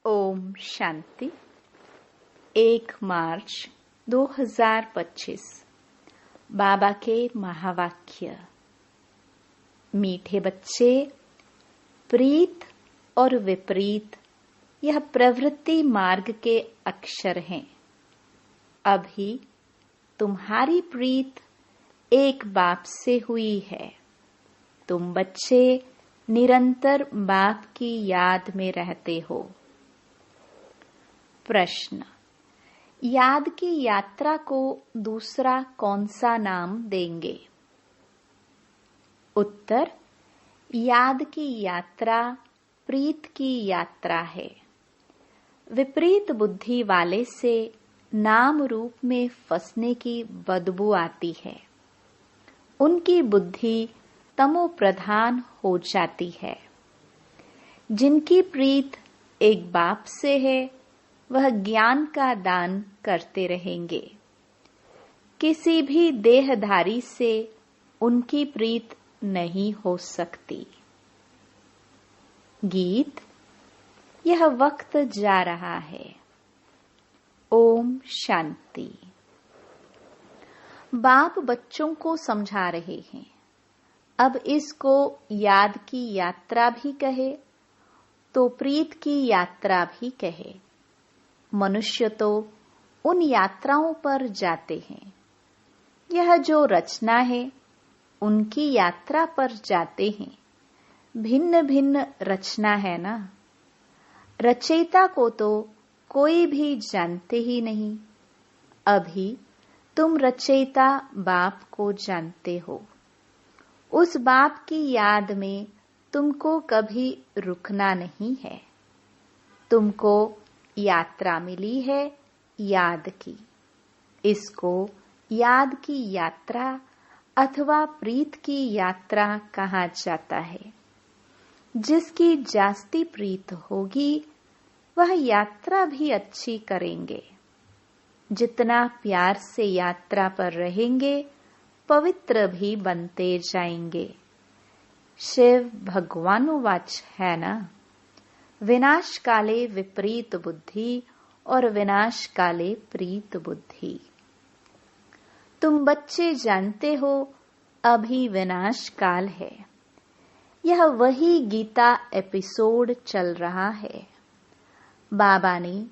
ओम शांति। 1 मार्च 2025 बाबा के महावाक्य। मीठे बच्चे, प्रीत और विपरीत यह प्रवृत्ति मार्ग के अक्षर हैं। अभी तुम्हारी प्रीत एक बाप से हुई है। तुम बच्चे निरंतर बाप की याद में रहते हो। प्रश्न: याद की यात्रा को दूसरा कौन सा नाम देंगे? उत्तर: याद की यात्रा प्रीत की यात्रा है। विपरीत बुद्धि वाले से नाम रूप में फंसने की बदबू आती है। उनकी बुद्धि तमो प्रधान हो जाती है। जिनकी प्रीत एक बाप से है, वह ज्ञान का दान करते रहेंगे। किसी भी देहधारी से उनकी प्रीत नहीं हो सकती। गीत। यह वक्त जा रहा है। ओम शांति। बाप बच्चों को समझा रहे हैं। अब इसको याद की यात्रा भी कहे तो प्रीत की यात्रा भी कहे। मनुष्य तो उन यात्राओं पर जाते हैं। यह जो रचना है, उनकी यात्रा पर जाते हैं। भिन्न भिन्न रचना है ना। रचयिता को तो कोई भी जानते ही नहीं। अभी तुम रचयिता बाप को जानते हो। उस बाप की याद में तुमको कभी रुकना नहीं है। तुमको यात्रा मिली है याद की। इसको याद की यात्रा अथवा प्रीत की यात्रा कहा जाता है। जिसकी जास्ती प्रीत होगी, वह यात्रा भी अच्छी करेंगे। जितना प्यार से यात्रा पर रहेंगे, पवित्र भी बनते जाएंगे। शिव भगवानुवाच है ना। विनाश काले विपरीत बुद्धि और विनाश काले प्रीत बुद्धि। तुम बच्चे जानते हो, अभी विनाश काल है। यह वही गीता एपिसोड चल रहा है। बाबा ने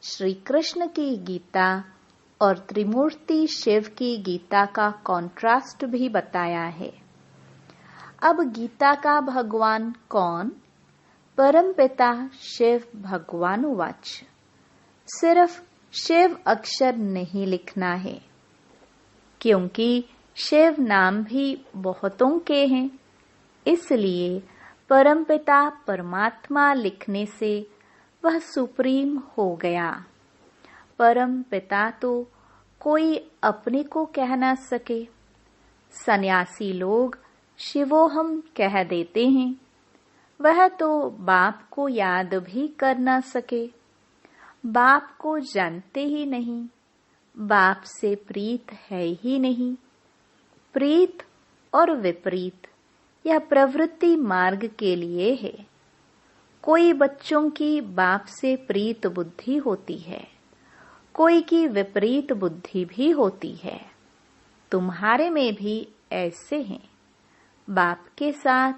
श्री कृष्ण की गीता और त्रिमूर्ति शिव की गीता का कॉन्ट्रास्ट भी बताया है। अब गीता का भगवान कौन? परमपिता शिव भगवानुवाच। सिर्फ शिव अक्षर नहीं लिखना है, क्योंकि शिव नाम भी बहुतों के हैं। इसलिए परमपिता परमात्मा लिखने से वह सुप्रीम हो गया। परमपिता तो कोई अपने को कह ना सके। सन्यासी लोग शिवोहम कह देते हैं। वह तो बाप को याद भी कर ना सके। बाप को जानते ही नहीं। बाप से प्रीत है ही नहीं। प्रीत और विपरीत यह प्रवृत्ति मार्ग के लिए है। कोई बच्चों की बाप से प्रीत बुद्धि होती है, कोई की विपरीत बुद्धि भी होती है। तुम्हारे में भी ऐसे हैं। बाप के साथ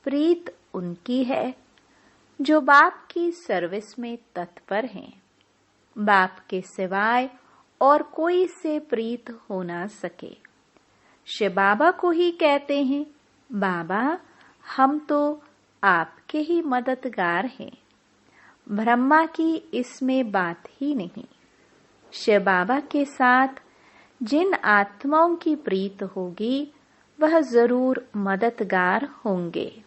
प्रीत उनकी है जो बाप की सर्विस में तत्पर हैं। बाप के सिवाय और कोई से प्रीत हो ना सके। शिव बाबा को ही कहते हैं, बाबा हम तो आपके ही मददगार हैं। ब्रह्मा की इसमें बात ही नहीं। शिव बाबा के साथ जिन आत्माओं की प्रीत होगी, वह जरूर मददगार होंगे।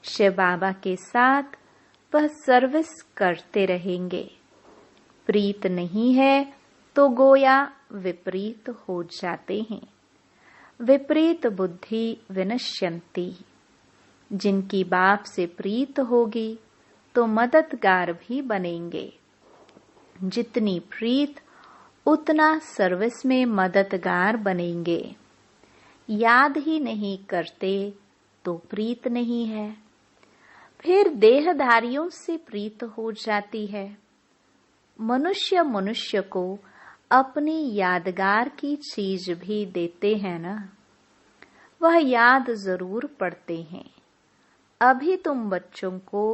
शिव बाबा के साथ वह सर्विस करते रहेंगे। प्रीत नहीं है तो गोया विपरीत हो जाते हैं। विपरीत बुद्धि विनश्यन्ति। जिनकी बाप से प्रीत होगी तो मददगार भी बनेंगे। जितनी प्रीत उतना सर्विस में मददगार बनेंगे। याद ही नहीं करते तो प्रीत नहीं है। फिर देहधारियों से प्रीत हो जाती है। मनुष्य मनुष्य को अपनी यादगार की चीज भी देते हैं ना, वह याद जरूर पड़ते हैं। अभी तुम बच्चों को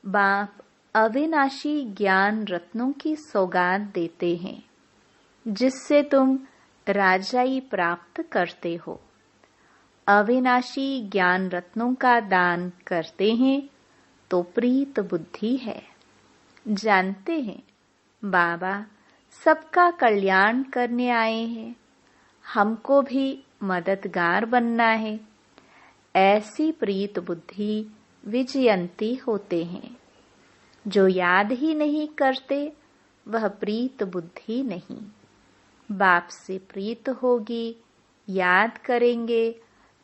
बाप अविनाशी ज्ञान रत्नों की सौगात देते हैं, जिससे तुम राजाई प्राप्त करते हो। अविनाशी ज्ञान रत्नों का दान करते हैं तो प्रीत बुद्धि है। जानते हैं बाबा सबका कल्याण करने आए हैं, हमको भी मददगार बनना है। ऐसी प्रीत बुद्धि विजयंती होते हैं। जो याद ही नहीं करते वह प्रीत बुद्धि नहीं। बाप से प्रीत होगी, याद करेंगे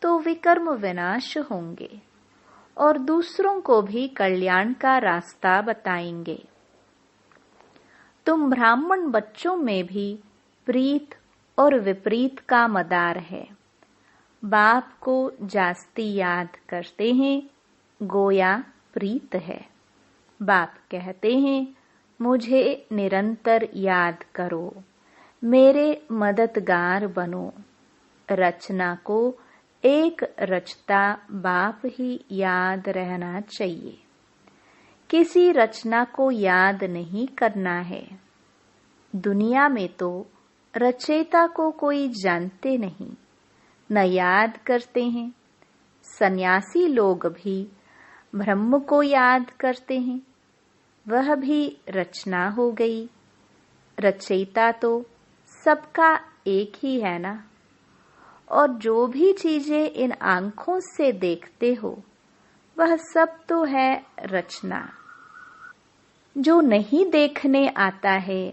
तो विकर्म विनाश होंगे और दूसरों को भी कल्याण का रास्ता बताएंगे। तुम ब्राह्मण बच्चों में भी प्रीत और विपरीत का मदार है। बाप को जास्ती याद करते हैं, गोया प्रीत है। बाप कहते हैं मुझे निरंतर याद करो, मेरे मददगार बनो। रचना को एक रचता बाप ही याद रहना चाहिए। किसी रचना को याद नहीं करना है। दुनिया में तो रचयिता को कोई जानते नहीं, न याद करते हैं। सन्यासी लोग भी ब्रह्म को याद करते हैं, वह भी रचना हो गई। रचयिता तो सबका एक ही है ना। और जो भी चीजें इन आंखों से देखते हो वह सब तो है रचना। जो नहीं देखने आता है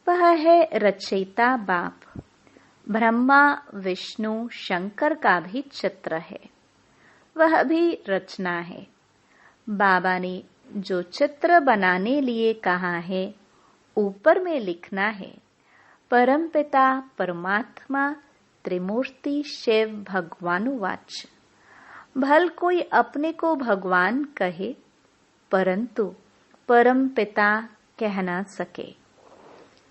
वह है रचयिता बाप। ब्रह्मा विष्णु शंकर का भी चित्र है, वह भी रचना है। बाबा ने जो चित्र बनाने लिए कहा है ऊपर में लिखना है, परमपिता परमात्मा त्रिमूर्ति शिव भगवानुवाच। भल कोई अपने को भगवान कहे, परंतु परम पिता कह ना सके।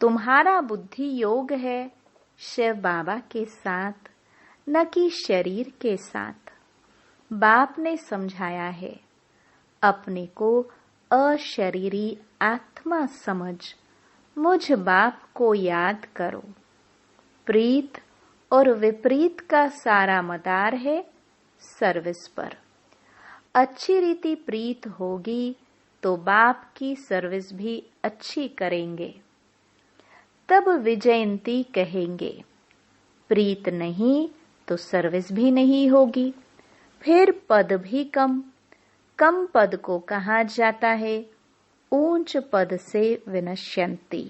तुम्हारा बुद्धि योग है शिव बाबा के साथ, न कि शरीर के साथ। बाप ने समझाया है, अपने को अशरीरी आत्मा समझ मुझ बाप को याद करो। प्रीत और विपरीत का सारा मदार है सर्विस पर। अच्छी रीति प्रीत होगी तो बाप की सर्विस भी अच्छी करेंगे, तब विजयंती कहेंगे। प्रीत नहीं तो सर्विस भी नहीं होगी, फिर पद भी कम। कम पद को कहा जाता है ऊंच पद से विनश्यंती।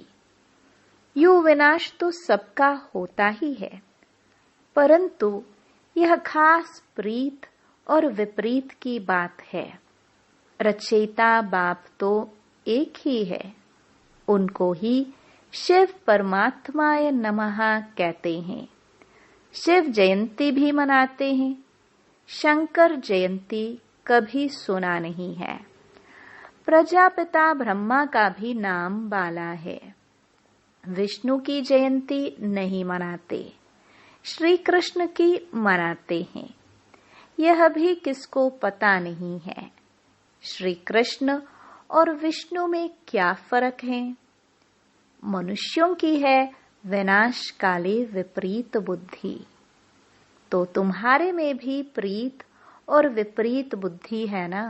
यू विनाश तो सबका होता ही है, परंतु यह खास प्रीत और विपरीत की बात है। रचयिता बाप तो एक ही है, उनको ही शिव परमात्माय नमः कहते हैं। शिव जयंती भी मनाते हैं। शंकर जयंती कभी सुना नहीं है। प्रजापिता ब्रह्मा का भी नाम बाला है। विष्णु की जयंती नहीं मनाते, श्री कृष्ण की मनाते हैं। यह भी किसको पता नहीं है, श्री कृष्ण और विष्णु में क्या फर्क है। मनुष्यों की है विनाश काले विपरीत बुद्धि, तो तुम्हारे में भी प्रीत और विपरीत बुद्धि है ना।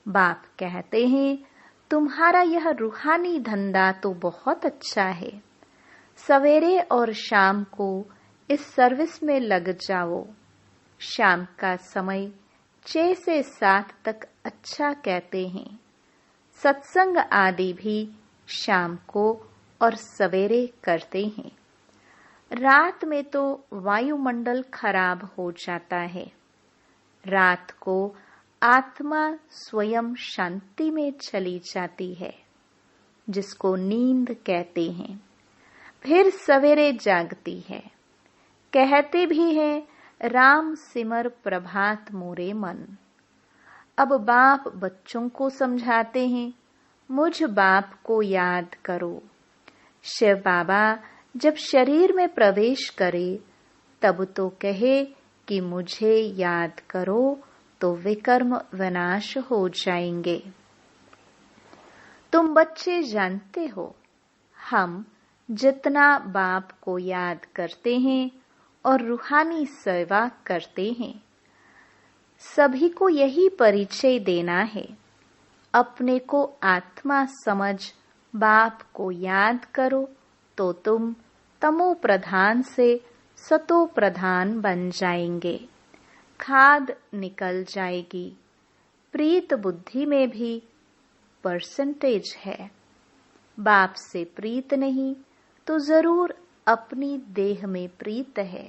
बाप कहते हैं तुम्हारा यह रूहानी धंधा तो बहुत अच्छा है। सवेरे और शाम को इस सर्विस में लग जाओ। शाम का समय 6 से 7 तक अच्छा कहते हैं। सत्संग आदि भी शाम को और सवेरे करते हैं। रात में तो वायुमंडल खराब हो जाता है। रात को आत्मा स्वयं शांति में चली जाती है, जिसको नींद कहते हैं। फिर सवेरे जागती है। कहते भी हैं राम सिमर प्रभात मोरे मन। अब बाप बच्चों को समझाते हैं, मुझ बाप को याद करो। शिव बाबा जब शरीर में प्रवेश करे तब तो कहे कि मुझे याद करो, तो विकर्म विनाश हो जाएंगे। तुम बच्चे जानते हो, हम जितना बाप को याद करते हैं और रूहानी सेवा करते हैं, सभी को यही परिचय देना है। अपने को आत्मा समझ बाप को याद करो, तो तुम तमो प्रधान से सतो प्रधान बन जाएंगे। खाद निकल जाएगी। प्रीत बुद्धि में भी परसेंटेज है। बाप से प्रीत नहीं तो जरूर अपनी देह में प्रीत है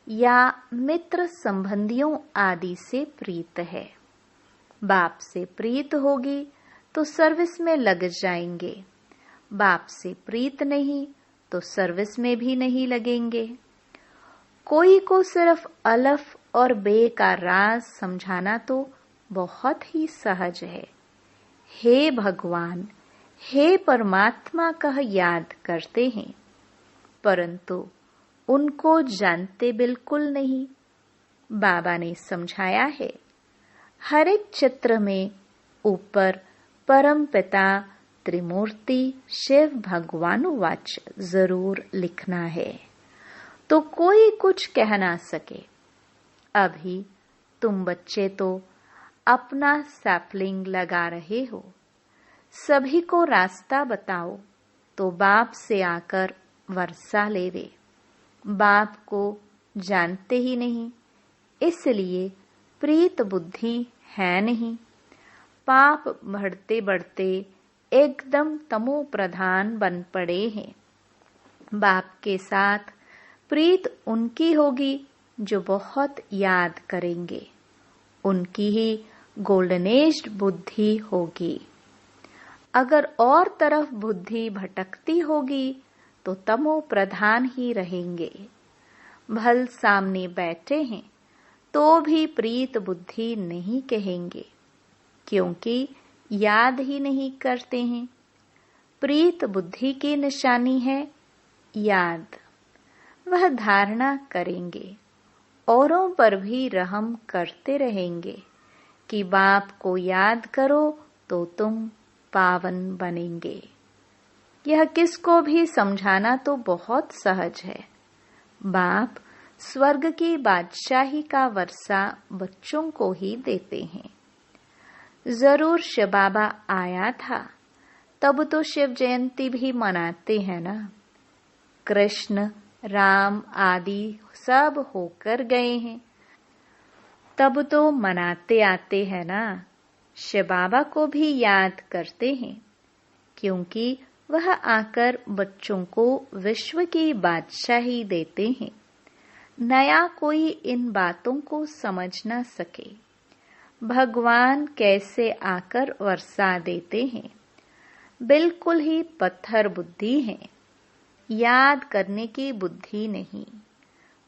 या मित्र संबंधियों आदि से प्रीत है। बाप से प्रीत होगी तो सर्विस में लग जाएंगे। बाप से प्रीत नहीं तो सर्विस में भी नहीं लगेंगे। कोई को सिर्फ अलफ और बे का राज समझाना तो बहुत ही सहज है। हे भगवान, हे परमात्मा कह याद करते हैं, परंतु उनको जानते बिल्कुल नहीं। बाबा ने समझाया है, हर एक चित्र में ऊपर परम पिता त्रिमूर्ति शिव भगवानुवाच जरूर लिखना है, तो कोई कुछ कह ना सके। अभी तुम बच्चे तो अपना सैपलिंग लगा रहे हो। सभी को रास्ता बताओ तो बाप से आकर वर्षा लेवे। बाप को जानते ही नहीं, इसलिए प्रीत बुद्धि है नहीं। पाप बढ़ते बढ़ते एकदम तमो प्रधान बन पड़े हैं। बाप के साथ प्रीत उनकी होगी जो बहुत याद करेंगे। उनकी ही गोल्डनेज्ड बुद्धि होगी। अगर और तरफ बुद्धि भटकती होगी तो तमो प्रधान ही रहेंगे। भल सामने बैठे हैं तो भी प्रीत बुद्धि नहीं कहेंगे, क्योंकि याद ही नहीं करते हैं। प्रीत बुद्धि की निशानी है याद। वह धारणा करेंगे, औरों पर भी रहम करते रहेंगे कि बाप को याद करो तो तुम पावन बनेंगे। यह किसको भी समझाना तो बहुत सहज है। बाप स्वर्ग की बादशाही का वर्षा बच्चों को ही देते हैं। जरूर शिव बाबा आया था, तब तो शिव जयंती भी मनाते हैं ना। कृष्ण राम आदि सब होकर गए हैं, तब तो मनाते आते हैं ना। शिव बाबा को भी याद करते हैं, क्योंकि वह आकर बच्चों को विश्व की बादशाही देते हैं। नया कोई इन बातों को समझ ना सके। भगवान कैसे आकर वर्षा देते हैं। बिल्कुल ही पत्थर बुद्धि है, याद करने की बुद्धि नहीं।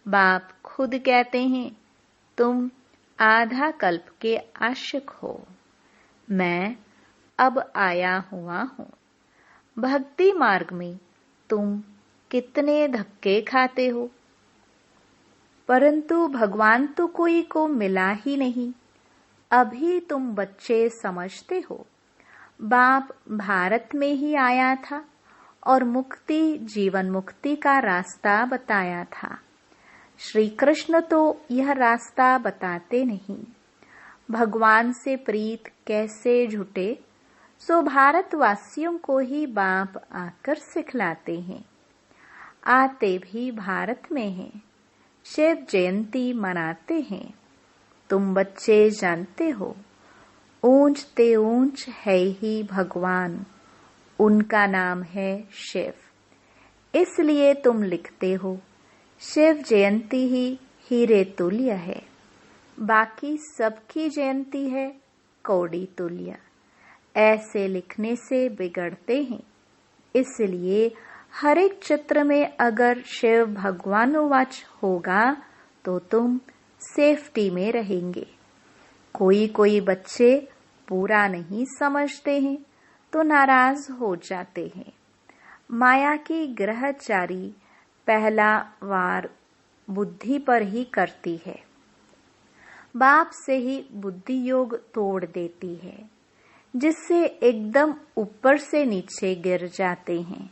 बाप खुद कहते हैं, तुम आधा कल्प के आशिक हो, मैं अब आया हुआ हूँ। भक्ति मार्ग में तुम कितने धक्के खाते हो, परंतु भगवान तो कोई को मिला ही नहीं। अभी तुम बच्चे समझते हो, बाप भारत में ही आया था और मुक्ति जीवन मुक्ति का रास्ता बताया था। श्री कृष्ण तो यह रास्ता बताते नहीं। भगवान से प्रीत कैसे झूठे, सो भारतवासियों को ही बाप आकर सिखलाते हैं। आते भी भारत में हैं, शिव जयंती मनाते हैं। तुम बच्चे जानते हो, ऊंच ते ऊंच है ही भगवान, उनका नाम है शिव। इसलिए तुम लिखते हो, शिव जयंती ही हीरे तुल्य है, बाकी सबकी जयंती है कौड़ी तुल्य। ऐसे लिखने से बिगड़ते हैं। इसलिए हर एक चित्र में अगर शिव भगवानुवाच होगा तो तुम सेफ्टी में रहेंगे। कोई कोई बच्चे पूरा नहीं समझते हैं तो नाराज हो जाते हैं। माया की ग्रहचारी पहला वार बुद्धि पर ही करती है, बाप से ही बुद्धि योग तोड़ देती है, जिससे एकदम ऊपर से नीचे गिर जाते हैं।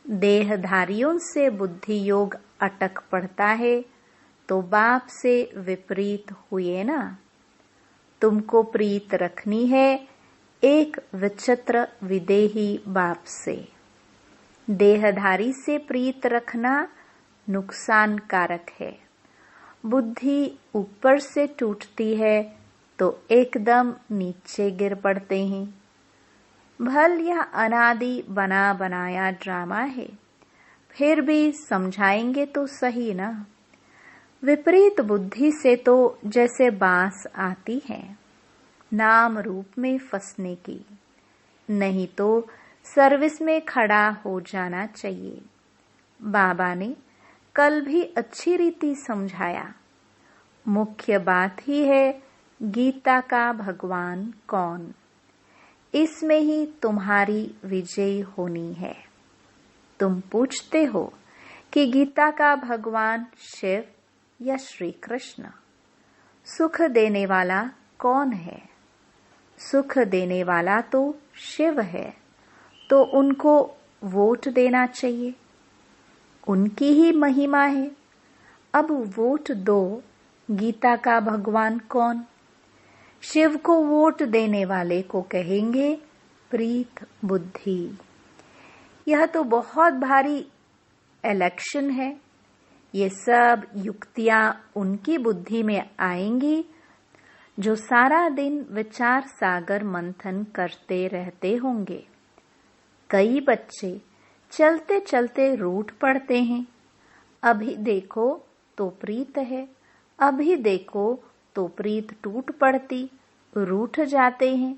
देहधारियों से बुद्धि योग अटक पड़ता है तो बाप से विपरीत हुए ना। तुमको प्रीत रखनी है एक विचित्र विदेही बाप से। देहधारी से प्रीत रखना नुकसानकारक है। बुद्धि ऊपर से टूटती है तो एकदम नीचे गिर पड़ते हैं। भल यह अनादि बना बनाया ड्रामा है, फिर भी समझाएंगे तो सही ना। विपरीत बुद्धि से तो जैसे बांस आती है नाम रूप में फंसने की, नहीं तो सर्विस में खड़ा हो जाना चाहिए। बाबा ने कल भी अच्छी रीति समझाया। मुख्य बात ही है गीता का भगवान कौन, इसमें ही तुम्हारी विजय होनी है। तुम पूछते हो कि गीता का भगवान शिव या श्री कृष्ण। सुख देने वाला कौन है? सुख देने वाला तो शिव है, तो उनको वोट देना चाहिए, उनकी ही महिमा है। अब वोट दो, गीता का भगवान कौन? शिव को वोट देने वाले को कहेंगे प्रीत बुद्धि। यह तो बहुत भारी इलेक्शन है। ये सब युक्तियां उनकी बुद्धि में आएंगी जो सारा दिन विचार सागर मंथन करते रहते होंगे। कई बच्चे चलते चलते रूठ पड़ते हैं। अभी देखो तो प्रीत है, अभी देखो तो प्रीत टूट पड़ती, रूठ जाते हैं।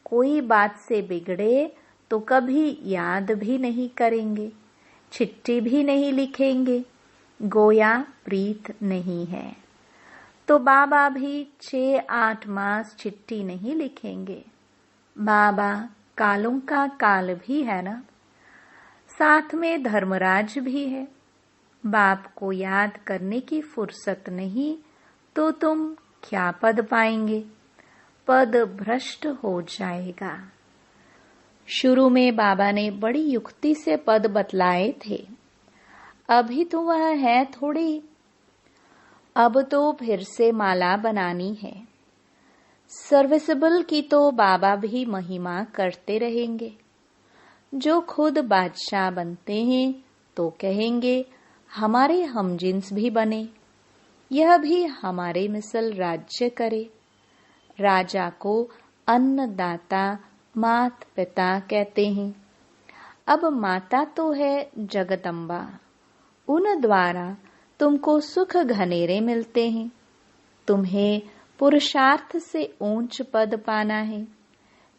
कोई बात से बिगड़े तो कभी याद भी नहीं करेंगे, चिट्ठी भी नहीं लिखेंगे, गोया प्रीत नहीं है। तो बाबा भी 6-8 मास चिट्ठी नहीं लिखेंगे। बाबा कालों का काल भी है ना, साथ में धर्मराज भी है। बाप को याद करने की फुर्सत नहीं तो तुम क्या पद पाएंगे? पद भ्रष्ट हो जाएगा। शुरू में बाबा ने बड़ी युक्ति से पद बतलाए थे, अभी तो वह है थोड़ी। अब तो फिर से माला बनानी है। सर्विसेबल की तो बाबा भी महिमा करते रहेंगे। जो खुद बादशाह बनते हैं तो कहेंगे हमारे हमजिन्स भी बने, यह भी हमारे मिसल राज्य करे। राजा को अन्नदाता मात पिता कहते हैं। अब माता तो है जगदम्बा, उन द्वारा तुमको सुख घनेरे मिलते हैं। तुम्हें पुरुषार्थ से ऊंच पद पाना है।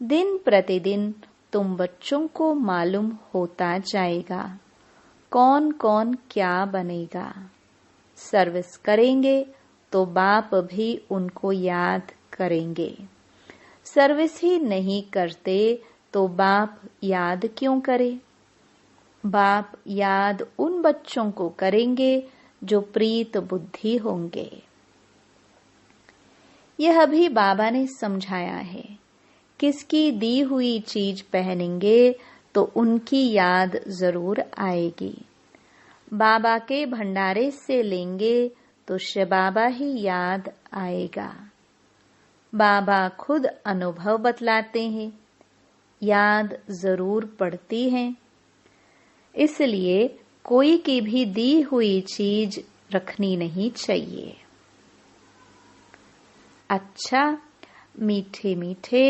दिन प्रतिदिन तुम बच्चों को मालूम होता जाएगा कौन कौन क्या बनेगा। सर्विस करेंगे तो बाप भी उनको याद करेंगे। सर्विस ही नहीं करते तो बाप याद क्यों करे? बाप याद उन बच्चों को करेंगे जो प्रीत बुद्धि होंगे। यह भी बाबा ने समझाया है। किसकी दी हुई चीज पहनेंगे तो उनकी याद जरूर आएगी। बाबा के भंडारे से लेंगे तो शिव बाबा ही याद आएगा। बाबा खुद अनुभव बतलाते हैं, याद जरूर पड़ती है। इसलिए कोई की भी दी हुई चीज रखनी नहीं चाहिए। अच्छा, मीठे मीठे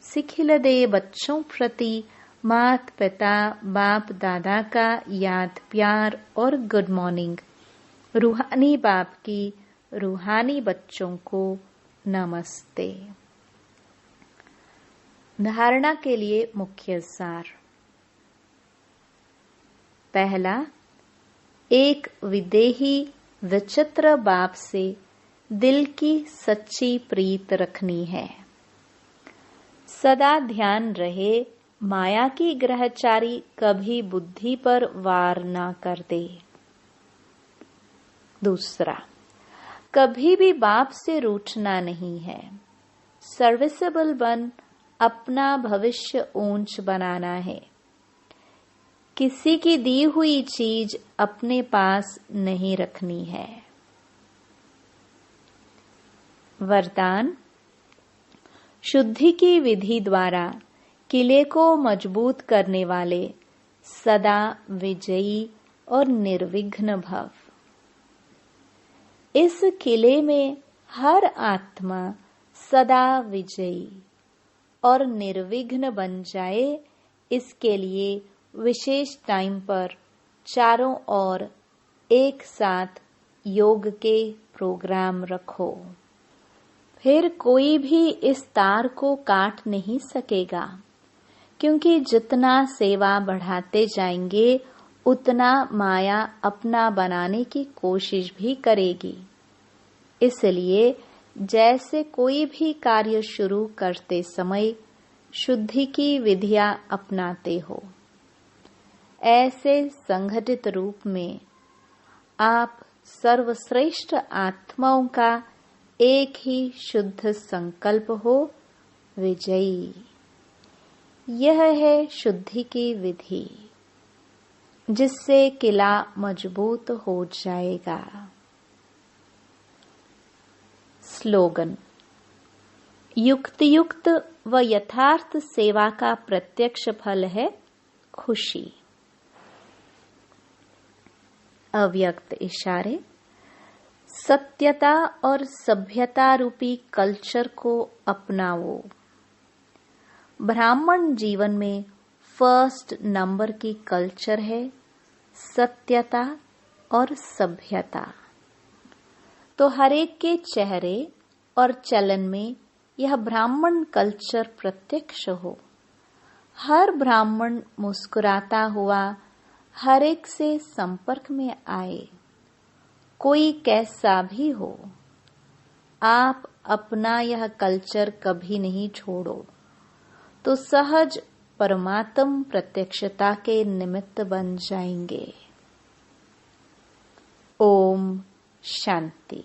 सिखिल दे बच्चों प्रति मात पिता बाप दादा का याद प्यार और गुड मॉर्निंग। रूहानी बाप की रूहानी बच्चों को नमस्ते। धारणा के लिए मुख्य सार। पहला, एक विदेही विचित्र बाप से दिल की सच्ची प्रीत रखनी है। सदा ध्यान रहे माया की ग्रहचारी कभी बुद्धि पर वार ना कर दे। दूसरा, कभी भी बाप से रूठना नहीं है। सर्विसेबल बन अपना भविष्य ऊंच बनाना है। किसी की दी हुई चीज अपने पास नहीं रखनी है। वरदान, शुद्धि की विधि द्वारा किले को मजबूत करने वाले सदा विजयी और निर्विघ्न भव। इस किले में हर आत्मा सदा विजयी और निर्विघ्न बन जाए, इसके लिए विशेष टाइम पर चारों ओर एक साथ योग के प्रोग्राम रखो। फिर कोई भी इस तार को काट नहीं सकेगा, क्योंकि जितना सेवा बढ़ाते जाएंगे उतना माया अपना बनाने की कोशिश भी करेगी। इसलिए जैसे कोई भी कार्य शुरू करते समय शुद्धि की विधियां अपनाते हो, ऐसे संगठित रूप में आप सर्वश्रेष्ठ आत्माओं का एक ही शुद्ध संकल्प हो, विजयी। यह है शुद्धि की विधि, जिससे किला मजबूत हो जाएगा। स्लोगन, युक्तियुक्त व यथार्थ सेवा का प्रत्यक्ष फल है खुशी। अव्यक्त इशारे, सत्यता और सभ्यता रूपी कल्चर को अपनाओ। ब्राह्मण जीवन में फर्स्ट नंबर की कल्चर है सत्यता और सभ्यता। तो हर एक के चेहरे और चलन में यह ब्राह्मण कल्चर प्रत्यक्ष हो। हर ब्राह्मण मुस्कुराता हुआ हर एक से संपर्क में आए, कोई कैसा भी हो। आप अपना यह कल्चर कभी नहीं छोड़ो, तो सहज परमात्म प्रत्यक्षता के निमित्त बन जाएंगे। ओम शांति।